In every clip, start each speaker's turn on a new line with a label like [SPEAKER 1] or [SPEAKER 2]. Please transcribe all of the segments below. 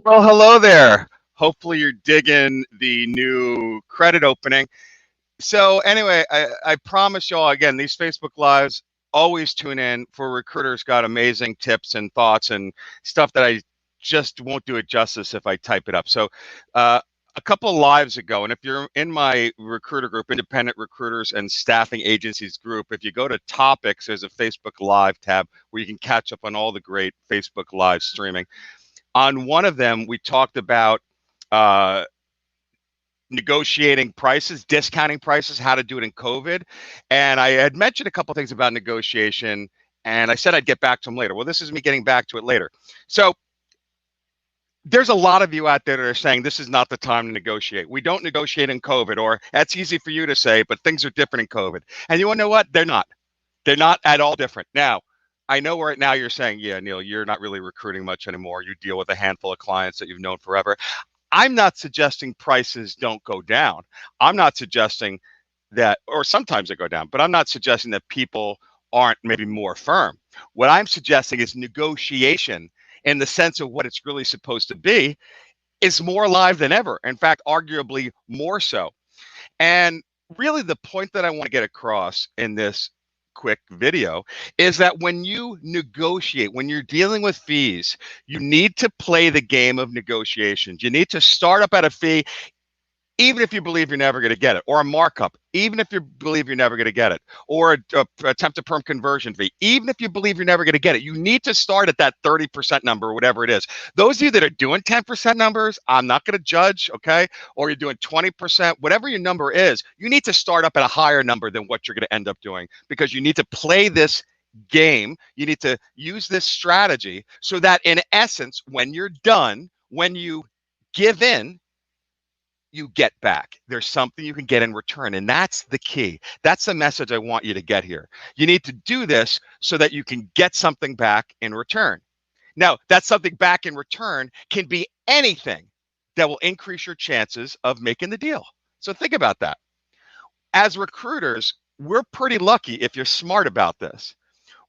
[SPEAKER 1] Well, hello there. Hopefully you're digging the new credit opening. So anyway, I promise y'all again, these Facebook Lives, always tune in for recruiters got amazing tips and thoughts and stuff that I just won't do it justice if I type it up. So uh, a couple of lives ago, and if you're in my recruiter group, independent recruiters and staffing agencies group, if you go to topics, there's a Facebook Live tab where you can catch up on all the great Facebook Live streaming. On one of them, we talked about uh, negotiating prices, discounting prices, how to do it in COVID. And I had mentioned a couple of things about negotiation, and I said I'd get back to them later. Well, this is me getting back to it later. So there's a lot of you out there that are saying this is not the time to negotiate. We don't negotiate in COVID, or that's easy for you to say, but things are different in COVID. And you want to know what? They're not. They're not at all different. Now, I know right now you're saying, yeah, Neil, you're not really recruiting much anymore. You deal with a handful of clients that you've known forever. I'm not suggesting prices don't go down. I'm not suggesting that, or sometimes they go down, but I'm not suggesting that people aren't maybe more firm. What I'm suggesting is negotiation in the sense of what it's really supposed to be is more alive than ever. In fact, arguably more so. And really, the point that I want to get across in this quick video is that when you negotiate, when you're dealing with fees, you need to play the game of negotiations. You need to start up at a fee, even if you believe you're never going to get it, or a markup, even if you believe you're never going to get it, or a temp to perm conversion fee, even if you believe you're never going to get it. You need to start at that 30% number, or whatever it is. Those of you that are doing 10% numbers, I'm not going to judge, okay? Or you're doing 20%, whatever your number is, you need to start up at a higher number than what you're going to end up doing, because you need to play this game. You need to use this strategy so that in essence, when you're done, when you give in, you get back. There's something you can get in return. And that's the key. That's the message I want you to get here. You need to do this so that you can get something back in return. Now, that something back in return can be anything that will increase your chances of making the deal. So think about that. As recruiters, we're pretty lucky if you're smart about this.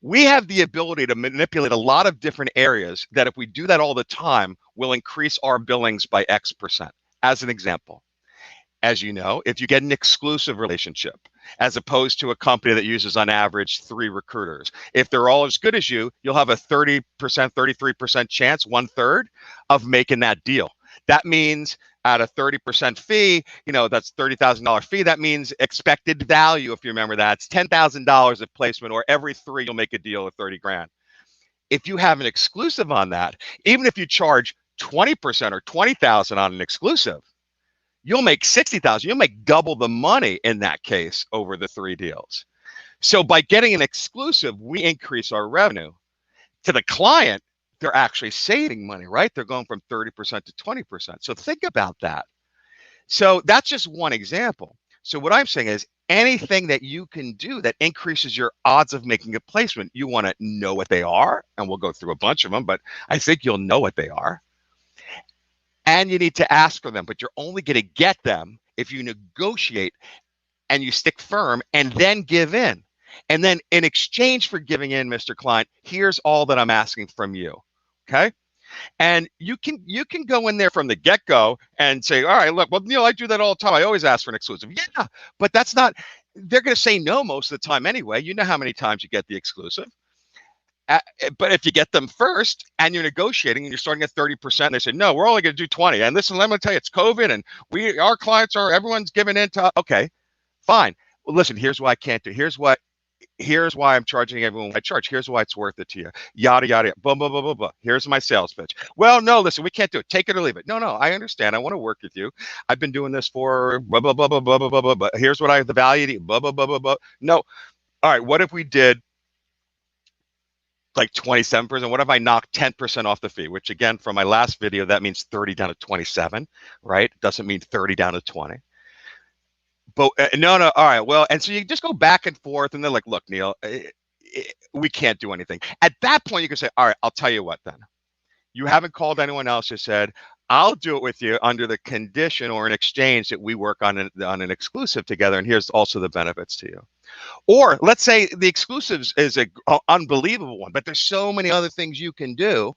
[SPEAKER 1] We have the ability to manipulate a lot of different areas that if we do that all the time, will increase our billings by X%. As an example, as you know, if you get an exclusive relationship, as opposed to a company that uses on average 3 recruiters, if they're all as good as you, you'll have a 30%, 33% chance, 1/3 of making that deal. That means at a 30% fee, that's $30,000 fee. That means expected value, if you remember that, it's $10,000 of placement, or every 3 you'll make a deal of 30 grand. If you have an exclusive on that, even if you charge 20% or 20,000 on an exclusive, you'll make 60,000. You'll make double the money in that case over the 3 deals. So by getting an exclusive, we increase our revenue. To the client, they're actually saving money, right? They're going from 30% to 20%. So think about that. So that's just one example. So what I'm saying is anything that you can do that increases your odds of making a placement, you want to know what they are, and we'll go through a bunch of them, but I think you'll know what they are. And you need to ask for them, but you're only going to get them if you negotiate and you stick firm and then give in. And then in exchange for giving in, Mr. Client, here's all that I'm asking from you. Okay. And you can go in there from the get-go and say, all right, look, well, Neil, I do that all the time. I always ask for an exclusive. Yeah, but that's not, they're going to say no most of the time anyway. You know how many times you get the exclusive. But if you get them first and you're negotiating and you're starting at 30%, and they say, no, we're only going to do 20. And listen, let me tell you, it's COVID and our clients everyone's giving in to, okay, fine. Well, listen, here's why I can't do, here's why I'm charging everyone what I charge. Here's why it's worth it to you. Yada, yada, blah, blah, blah, blah, blah. Here's my sales pitch. Well, no, listen, we can't do it. Take it or leave it. No, I understand. I want to work with you. I've been doing this for blah, blah, blah, blah, blah, blah, blah, blah, blah. Here's what I have the value to, blah, blah, blah, blah, blah. No. All right. What if we did like 27%? What if I knocked 10% off the fee, which again, from my last video, that means 30 down to 27, right? Doesn't mean 30 down to 20. But no, all right. Well, and so you just go back and forth and they're like, look, Neil, we can't do anything. At that point, you can say, all right, I'll tell you what then. You haven't called anyone else who said, I'll do it with you under the condition or an exchange that we work on an exclusive together. And here's also the benefits to you. Or let's say the exclusives is an unbelievable one, but there's so many other things you can do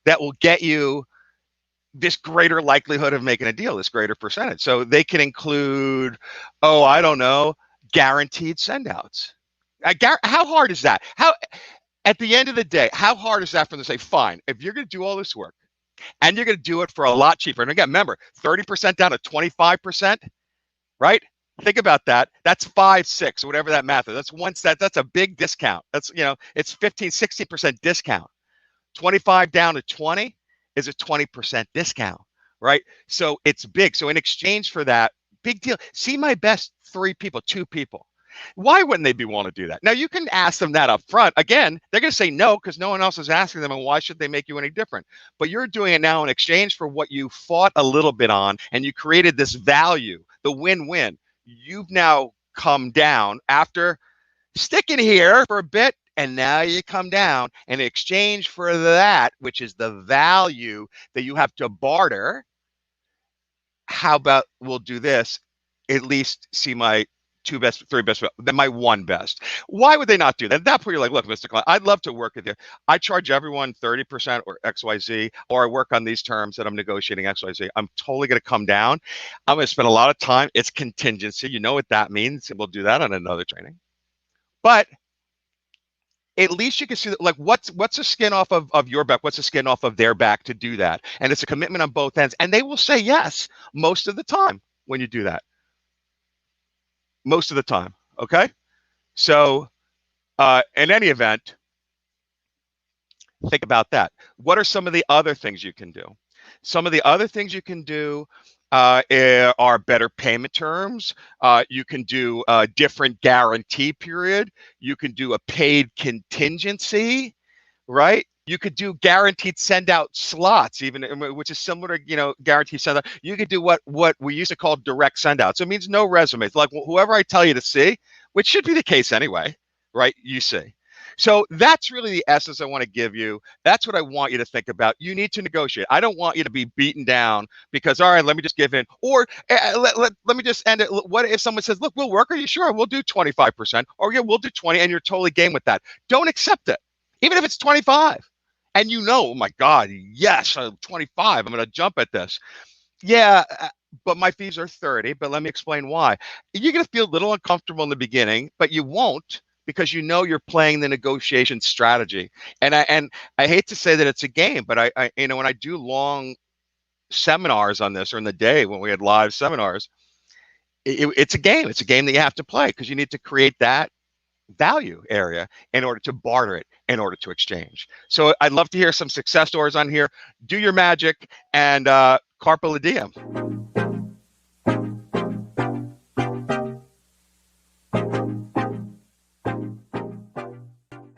[SPEAKER 1] that will get you this greater likelihood of making a deal, this greater percentage. So they can include, oh, I don't know, guaranteed sendouts. How hard is that? How at the end of the day, how hard is that for them to say, fine, if you're going to do all this work and you're going to do it for a lot cheaper, and again, remember, 30% down to 25%, right? Think about that. That's 5, 6, whatever that math is. That's a big discount. That's, it's 15, 60% discount. 25 down to 20 is a 20% discount, right? So it's big. So in exchange for that, big deal. See my best 3 people, 2 people. Why wouldn't they be willing to do that? Now you can ask them that up front. Again, they're going to say no because no one else is asking them, and why should they make you any different? But you're doing it now in exchange for what you fought a little bit on, and you created this value, the win-win. You've now come down after sticking here for a bit, and now you come down in exchange for that, which is the value that you have to barter. How about we'll do this? At least see my 2 best, 3 best, then my 1 best. Why would they not do that? At that point, you're like, look, Mr. Client, I'd love to work with you. I charge everyone 30% or XYZ, or I work on these terms that I'm negotiating XYZ. I'm totally going to come down. I'm going to spend a lot of time. It's contingency. You know what that means. We'll do that on another training. But at least you can see that, like, what's the skin off of your back? What's the skin off of their back to do that? And it's a commitment on both ends. And they will say yes most of the time when you do that. Most of the time, okay? So in any event, think about that. What are some of the other things you can do? Some of the other things you can do are better payment terms. You can do a different guarantee period. You can do a paid contingency, right? You could do guaranteed send out slots, even, which is similar to, guaranteed send out. You could do what we used to call direct send out. So it means no resumes. Like whoever I tell you to see, which should be the case anyway, right? You see. So that's really the essence I want to give you. That's what I want you to think about. You need to negotiate. I don't want you to be beaten down because, all right, let me just give in. Or let me just end it. What if someone says, look, we'll work. Are you sure? We'll do 25%. Or yeah, we'll do 20, and you're totally game with that. Don't accept it. Even if it's 25. And oh my God, yes, 25, I'm going to jump at this. Yeah, but my fees are 30, but let me explain why. You're going to feel a little uncomfortable in the beginning, but you won't, because you're playing the negotiation strategy. And I hate to say that it's a game, but I when I do long seminars on this, or in the day when we had live seminars, it's a game. It's a game that you have to play because you need to create that value area in order to barter it, in order to exchange. So I'd love to hear some success stories on here. Do your magic, and carpe diem.